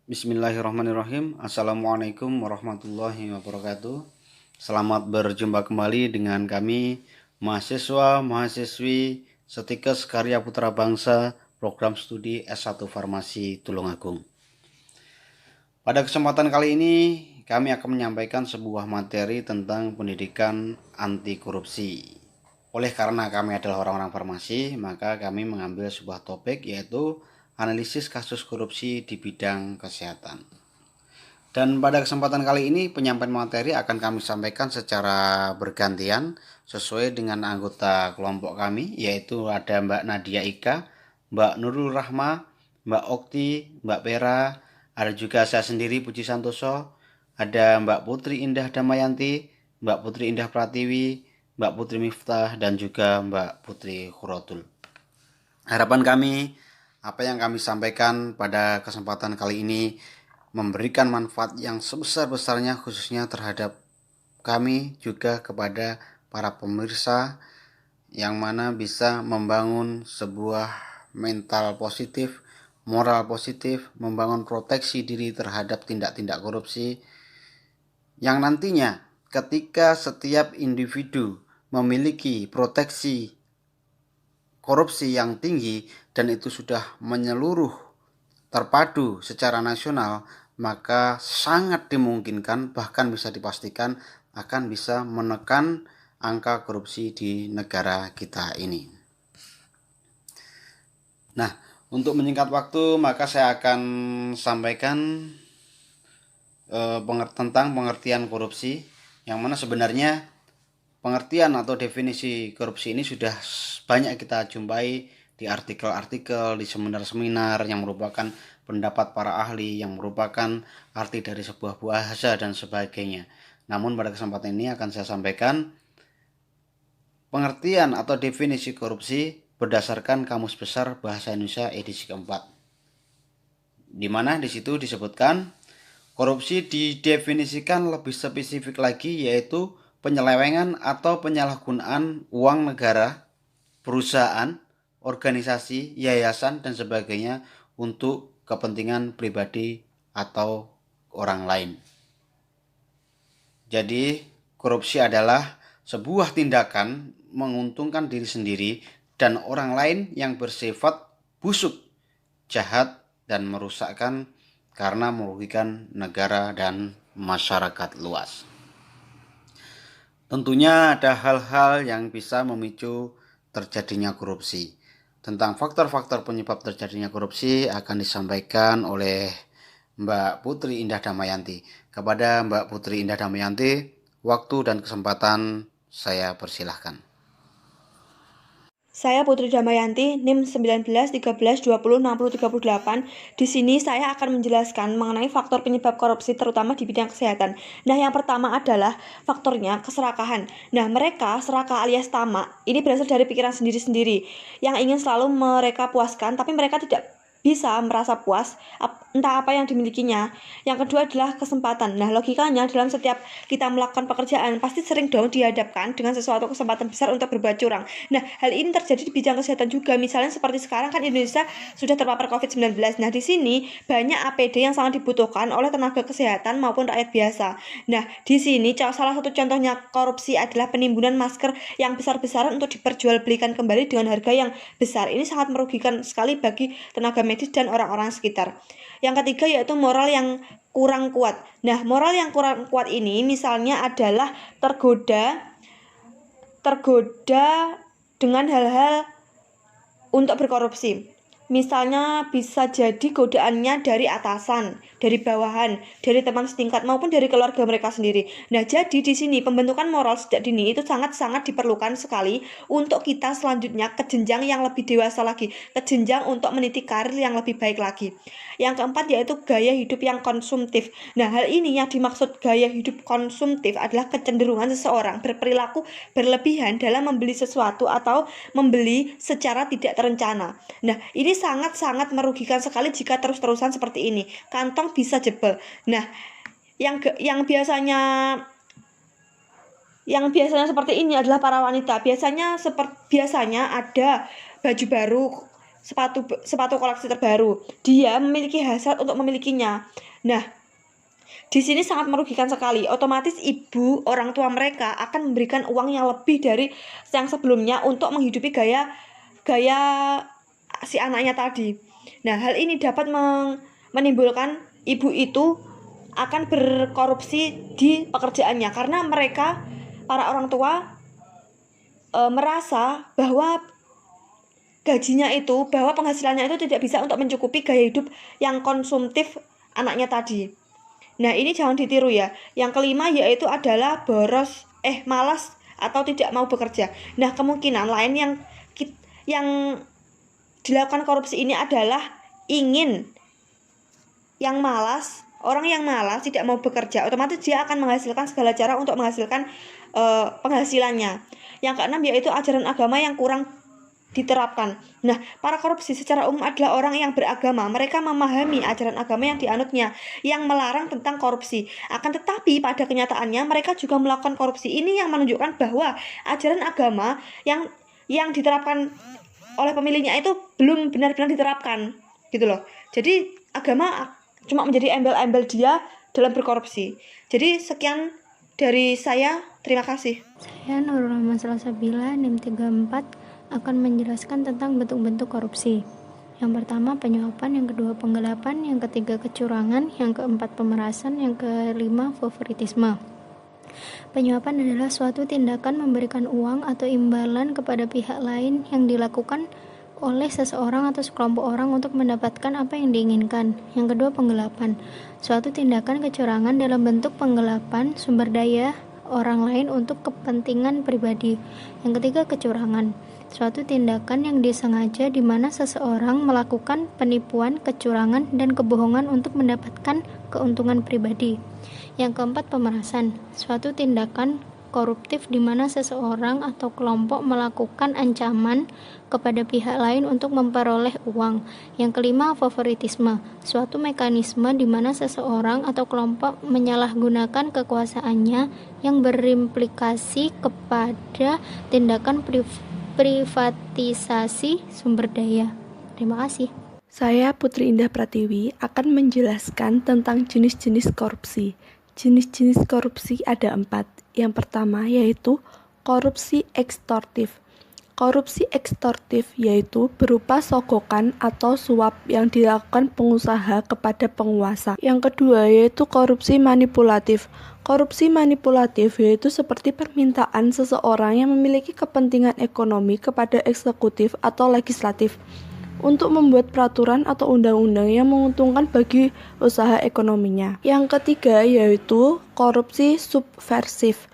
Bismillahirrahmanirrahim. Assalamualaikum warahmatullahi wabarakatuh. Selamat berjumpa kembali dengan kami, mahasiswa, mahasiswi Setikes Karya Putra Bangsa, program studi S1 Farmasi Tulungagung. Pada kesempatan kali ini, kami akan menyampaikan sebuah materi tentang pendidikan anti korupsi. Oleh karena kami adalah orang-orang farmasi, maka kami mengambil sebuah topik yaitu analisis kasus korupsi di bidang kesehatan. Dan pada kesempatan kali ini penyampaian materi akan kami sampaikan secara bergantian sesuai dengan anggota kelompok kami, yaitu ada Mbak Nadia Ika, Mbak Nurul Rahma, Mbak Okti, Mbak Pera, ada juga saya sendiri Puji Santoso, ada Mbak Putri Indah Damayanti, Mbak Putri Indah Pratiwi, Mbak Putri Miftah, dan juga Mbak Putri Khuratul. Harapan kami, apa yang kami sampaikan pada kesempatan kali ini memberikan manfaat yang sebesar-besarnya khususnya terhadap kami juga kepada para pemirsa yang mana bisa membangun sebuah mental positif, moral positif, membangun proteksi diri terhadap tindak-tindak korupsi yang nantinya ketika setiap individu memiliki proteksi korupsi yang tinggi dan itu sudah menyeluruh terpadu secara nasional, maka sangat dimungkinkan bahkan bisa dipastikan akan bisa menekan angka korupsi di negara kita ini. Nah, untuk menyingkat waktu maka saya akan sampaikan tentang pengertian korupsi, yang mana sebenarnya pengertian atau definisi korupsi ini sudah banyak kita jumpai di artikel-artikel, di seminar-seminar yang merupakan pendapat para ahli, yang merupakan arti dari sebuah bahasa dan sebagainya. Namun pada kesempatan ini akan saya sampaikan pengertian atau definisi korupsi berdasarkan Kamus Besar Bahasa Indonesia edisi keempat, di mana di situ disebutkan korupsi didefinisikan lebih spesifik lagi yaitu penyelewengan atau penyalahgunaan uang negara, perusahaan, organisasi, yayasan, dan sebagainya untuk kepentingan pribadi atau orang lain. Jadi, korupsi adalah sebuah tindakan menguntungkan diri sendiri dan orang lain yang bersifat busuk, jahat, dan merusakkan karena merugikan negara dan masyarakat luas. Tentunya ada hal-hal yang bisa memicu terjadinya korupsi. Tentang faktor-faktor penyebab terjadinya korupsi akan disampaikan oleh Mbak Putri Indah Damayanti. Kepada Mbak Putri Indah Damayanti, waktu dan kesempatan saya persilahkan. Saya Putri Damayanti, NIM 19 13 20 60 38. Di sini saya akan menjelaskan mengenai faktor penyebab korupsi terutama di bidang kesehatan. Nah, yang pertama adalah faktornya keserakahan. Nah, mereka serakah alias tamak ini berasal dari pikiran sendiri-sendiri yang ingin selalu mereka puaskan, tapi mereka tidak bisa merasa puas entah apa yang dimilikinya. Yang kedua adalah kesempatan. Nah, logikanya dalam setiap kita melakukan pekerjaan pasti sering dong dihadapkan dengan sesuatu kesempatan besar untuk berbuat curang. Nah, hal ini terjadi di bidang kesehatan juga. Misalnya seperti sekarang kan Indonesia sudah terpapar COVID-19. Nah, di sini banyak APD yang sangat dibutuhkan oleh tenaga kesehatan maupun rakyat biasa. Nah, di sini salah satu contohnya korupsi adalah penimbunan masker yang besar-besaran untuk diperjualbelikan kembali dengan harga yang besar. Ini sangat merugikan sekali bagi tenaga medis dan orang-orang sekitar. Yang ketiga yaitu moral yang kurang kuat. Nah, moral yang kurang kuat ini misalnya adalah tergoda dengan hal-hal untuk berkorupsi. Misalnya bisa jadi godaannya dari atasan, dari bawahan, dari teman setingkat maupun dari keluarga mereka sendiri. Nah, jadi di sini pembentukan moral sejak dini itu sangat-sangat diperlukan sekali untuk kita selanjutnya ke jenjang yang lebih dewasa lagi, ke jenjang untuk meniti karir yang lebih baik lagi. Yang keempat yaitu gaya hidup yang konsumtif. Nah, hal ini yang dimaksud gaya hidup konsumtif adalah kecenderungan seseorang berperilaku berlebihan dalam membeli sesuatu atau membeli secara tidak terencana. Nah, ini sangat-sangat merugikan sekali jika terus-terusan seperti ini. Kantong bisa jebol. Nah, yang biasanya seperti ini adalah para wanita. Biasanya ada baju baru, sepatu koleksi terbaru. Dia memiliki hasrat untuk memilikinya. Nah, di sini sangat merugikan sekali. Otomatis ibu, orang tua mereka akan memberikan uang yang lebih dari yang sebelumnya untuk menghidupi gaya si anaknya tadi. Nah, hal ini dapat menimbulkan ibu itu akan berkorupsi di pekerjaannya karena mereka, para orang tua, merasa bahwa gajinya itu, bahwa penghasilannya itu tidak bisa untuk mencukupi gaya hidup yang konsumtif anaknya tadi. Nah, ini jangan ditiru ya. Yang kelima yaitu adalah malas atau tidak mau bekerja. Nah, kemungkinan lain yang dilakukan korupsi ini adalah orang yang malas tidak mau bekerja, otomatis dia akan menghasilkan segala cara untuk menghasilkan penghasilannya. Yang keenam yaitu ajaran agama yang kurang diterapkan. Nah, para korupsi secara umum adalah orang yang beragama. Mereka memahami ajaran agama yang dianutnya, yang melarang tentang korupsi. Akan tetapi pada kenyataannya mereka juga melakukan korupsi. Ini yang menunjukkan bahwa ajaran agama yang diterapkan oleh pemilihnya itu belum benar-benar diterapkan, gitu loh. Jadi agama cuma menjadi embel-embel dia dalam berkorupsi. Jadi sekian dari saya, terima kasih. Saya Nurul Rahman Salsabila, NIM 34, akan menjelaskan tentang bentuk-bentuk korupsi. Yang pertama penyuapan, yang kedua penggelapan, yang ketiga kecurangan, yang keempat pemerasan, yang kelima favoritisme. Penyuapan adalah suatu tindakan memberikan uang atau imbalan kepada pihak lain yang dilakukan oleh seseorang atau sekelompok orang untuk mendapatkan apa yang diinginkan. Yang kedua penggelapan, suatu tindakan kecurangan dalam bentuk penggelapan sumber daya orang lain untuk kepentingan pribadi. Yang ketiga kecurangan, suatu tindakan yang disengaja di mana seseorang melakukan penipuan, kecurangan, dan kebohongan untuk mendapatkan keuntungan pribadi. Yang keempat pemerasan, suatu tindakan koruptif di mana seseorang atau kelompok melakukan ancaman kepada pihak lain untuk memperoleh uang. Yang kelima favoritisme, suatu mekanisme di mana seseorang atau kelompok menyalahgunakan kekuasaannya yang berimplikasi kepada tindakan privatisasi sumber daya. Terima kasih. Saya Putri Indah Pratiwi akan menjelaskan tentang jenis-jenis korupsi. Jenis-jenis korupsi ada 4. Yang pertama yaitu korupsi ekstortif. Korupsi ekstortif yaitu berupa sogokan atau suap yang dilakukan pengusaha kepada penguasa. Yang kedua yaitu korupsi manipulatif. Korupsi manipulatif yaitu seperti permintaan seseorang yang memiliki kepentingan ekonomi kepada eksekutif atau legislatif untuk membuat peraturan atau undang-undang yang menguntungkan bagi usaha ekonominya. Yang ketiga yaitu korupsi subversif.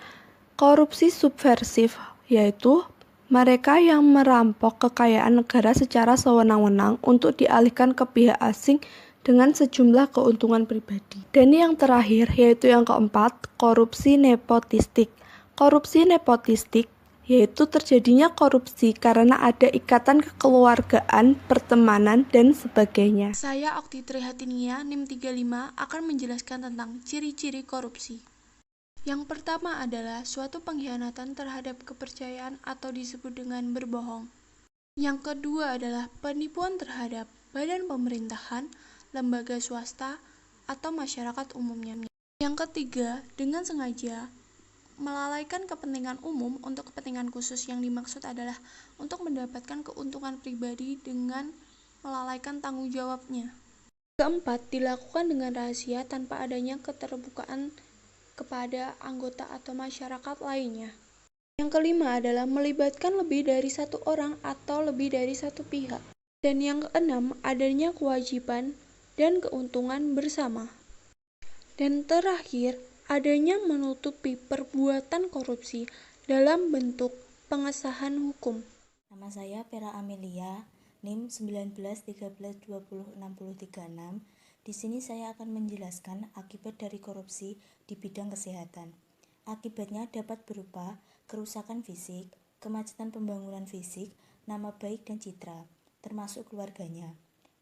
Korupsi subversif yaitu mereka yang merampok kekayaan negara secara sewenang-wenang untuk dialihkan ke pihak asing dengan sejumlah keuntungan pribadi. Dan yang terakhir yaitu yang keempat, korupsi nepotistik. Korupsi nepotistik yaitu terjadinya korupsi karena ada ikatan kekeluargaan, pertemanan, dan sebagainya. Saya Okti Trihatinia, NIM 35, akan menjelaskan tentang ciri-ciri korupsi. Yang pertama adalah suatu pengkhianatan terhadap kepercayaan atau disebut dengan berbohong. Yang kedua adalah penipuan terhadap badan pemerintahan, lembaga swasta, atau masyarakat umumnya. Yang ketiga, dengan sengaja melalaikan kepentingan umum untuk kepentingan khusus. Yang dimaksud adalah untuk mendapatkan keuntungan pribadi dengan melalaikan tanggung jawabnya. Keempat, dilakukan dengan rahasia tanpa adanya keterbukaan kepada anggota atau masyarakat lainnya. Yang kelima adalah melibatkan lebih dari satu orang atau lebih dari satu pihak. Dan yang keenam, adanya kewajiban dan keuntungan bersama. Dan terakhir, adanya menutupi perbuatan korupsi dalam bentuk pengesahan hukum. Nama saya Vera Amelia, NIM 1913206036. Di sini saya akan menjelaskan akibat dari korupsi di bidang kesehatan. Akibatnya dapat berupa kerusakan fisik, kemacetan pembangunan fisik, nama baik dan citra, termasuk keluarganya.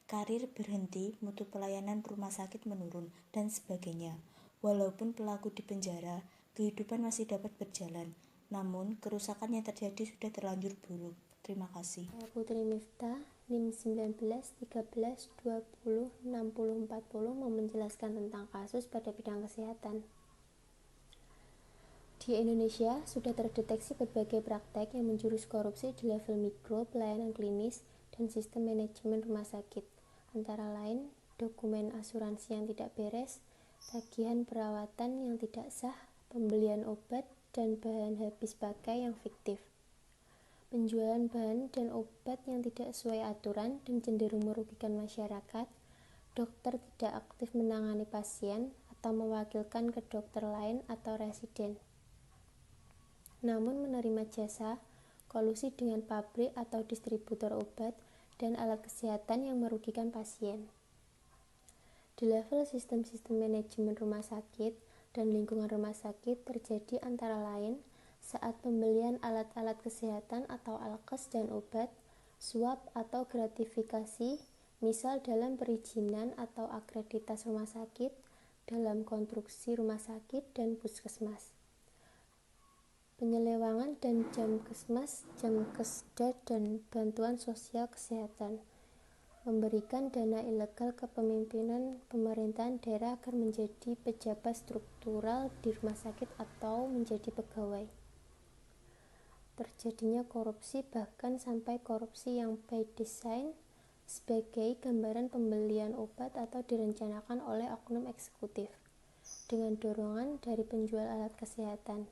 Karir berhenti, mutu pelayanan rumah sakit menurun, dan sebagainya. Walaupun pelaku dipenjara, kehidupan masih dapat berjalan, namun kerusakan yang terjadi sudah terlanjur buruk. Terima kasih. Saya Putri Miftah, NIM 19, 13, 20, 60, 40 mau menjelaskan tentang kasus pada bidang kesehatan. Di Indonesia, sudah terdeteksi berbagai praktek yang menjurus korupsi di level mikro, pelayanan klinis, dan sistem manajemen rumah sakit. Antara lain, dokumen asuransi yang tidak beres, tagihan perawatan yang tidak sah, pembelian obat, dan bahan habis pakai yang fiktif. Penjualan bahan dan obat yang tidak sesuai aturan dan cenderung merugikan masyarakat, dokter tidak aktif menangani pasien atau mewakilkan ke dokter lain atau residen. Namun menerima jasa, kolusi dengan pabrik atau distributor obat dan alat kesehatan yang merugikan pasien. Di level sistem-sistem manajemen rumah sakit dan lingkungan rumah sakit terjadi antara lain saat pembelian alat-alat kesehatan atau alkes dan obat, suap atau gratifikasi, misal dalam perizinan atau akreditas rumah sakit, dalam konstruksi rumah sakit dan puskesmas. Penyelewangan dan jamkesmas, jamkesda, dan bantuan sosial kesehatan. Memberikan dana ilegal ke pemimpinan pemerintahan daerah agar menjadi pejabat struktural di rumah sakit atau menjadi pegawai. Terjadinya korupsi bahkan sampai korupsi yang by design sebagai gambaran pembelian obat atau direncanakan oleh oknum eksekutif dengan dorongan dari penjual alat kesehatan.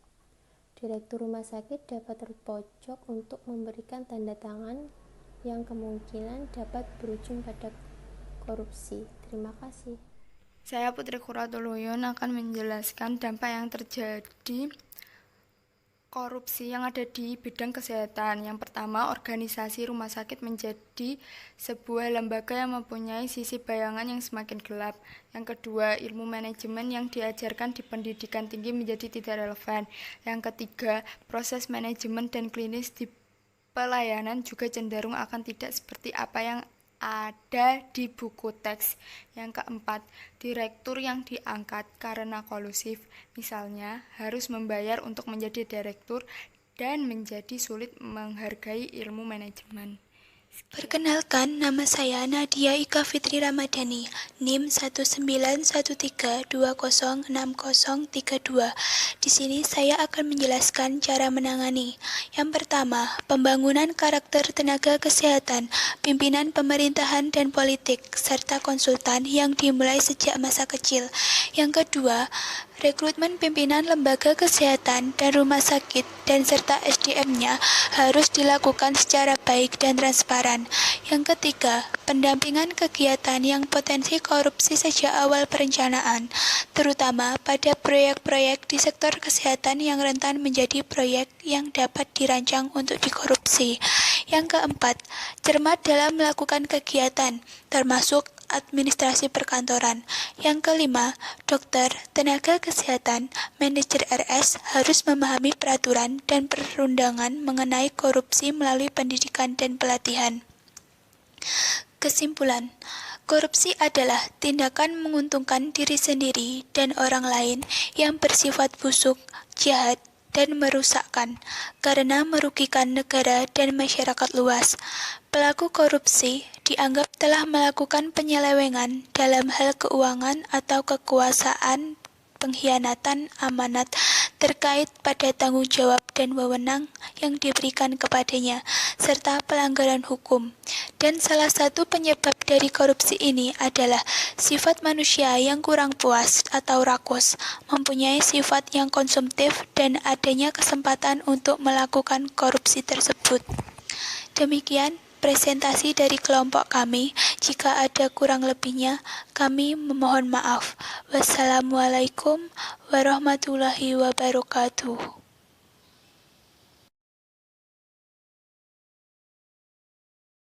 Direktur rumah sakit dapat terpojok untuk memberikan tanda tangan yang kemungkinan dapat berujung pada korupsi. Terima kasih. Saya Putri Kuratuluyun akan menjelaskan dampak yang terjadi korupsi yang ada di bidang kesehatan. Yang pertama, organisasi rumah sakit menjadi sebuah lembaga yang mempunyai sisi bayangan yang semakin gelap. Yang kedua, ilmu manajemen yang diajarkan di pendidikan tinggi menjadi tidak relevan. Yang ketiga, proses manajemen dan klinis di pelayanan juga cenderung akan tidak seperti apa yang ada di buku teks. Yang keempat, direktur yang diangkat karena kolusif, misalnya harus membayar untuk menjadi direktur dan menjadi sulit menghargai ilmu manajemen. Perkenalkan, nama saya Nadia Ika Fitri Ramadhani, NIM 191320603032. Di sini saya akan menjelaskan cara menangani. Yang pertama, pembangunan karakter tenaga kesehatan, pimpinan pemerintahan dan politik, serta konsultan yang dimulai sejak masa kecil. Yang kedua, rekrutmen pimpinan lembaga kesehatan dan rumah sakit dan serta SDM-nya harus dilakukan secara baik dan transparan. Yang ketiga, pendampingan kegiatan yang potensi korupsi sejak awal perencanaan, terutama pada proyek-proyek di sektor kesehatan yang rentan menjadi proyek yang dapat dirancang untuk dikorupsi. Yang keempat, cermat dalam melakukan kegiatan, termasuk administrasi perkantoran. Yang kelima, dokter, tenaga kesehatan, manajer RS harus memahami peraturan dan perundangan mengenai korupsi melalui pendidikan dan pelatihan. Kesimpulan, korupsi adalah tindakan menguntungkan diri sendiri dan orang lain yang bersifat busuk, jahat, dan merusakkan karena merugikan negara dan masyarakat luas. Pelaku korupsi dianggap telah melakukan penyelewengan dalam hal keuangan atau kekuasaan, pengkhianatan amanat terkait pada tanggung jawab dan wewenang yang diberikan kepadanya, serta pelanggaran hukum. Dan salah satu penyebab dari korupsi ini adalah sifat manusia yang kurang puas atau rakus, mempunyai sifat yang konsumtif dan adanya kesempatan untuk melakukan korupsi tersebut. Demikian presentasi dari kelompok kami. Jika ada kurang lebihnya, kami memohon maaf. Wassalamualaikum warahmatullahi wabarakatuh.